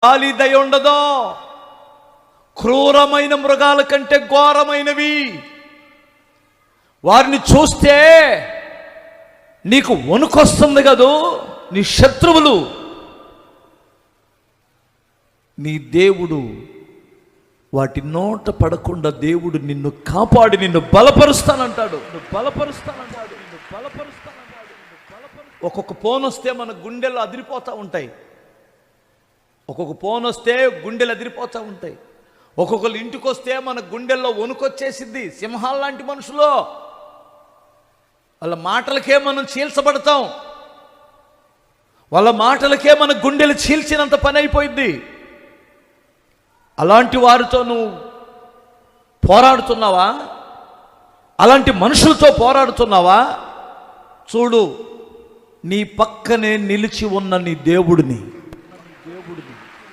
గాలి దయ ఉండదో. క్రూరమైన మృగాల కంటే ఘోరమైనవి. వారిని చూస్తే నీకు వణుకొస్తుంది కదూ. నీ శత్రువులు. నీ దేవుడు వాటి నోట పడకుండా దేవుడు నిన్ను కాపాడి నిన్ను బలపరుస్తానంటాడు. ఒక్కొక్క ఫోన్ వస్తే మన గుండెలు అదిరిపోతూ ఉంటాయి. ఒక్కొక్కరు ఇంటికి వస్తే మన గుండెల్లో వణుకొచ్చేసిద్ది. సింహాల లాంటి మనుషులు, వాళ్ళ మాటలకే మనం చీల్చబడతాం. వాళ్ళ మాటలకే మన గుండెలు చీల్చినంత పని అయిపోయింది. అలాంటి వారితో నువ్వు పోరాడుతున్నావా? అలాంటి మనుషులతో పోరాడుతున్నావా? చూడు, నీ పక్కనే నిలిచి ఉన్న నీ దేవుడిని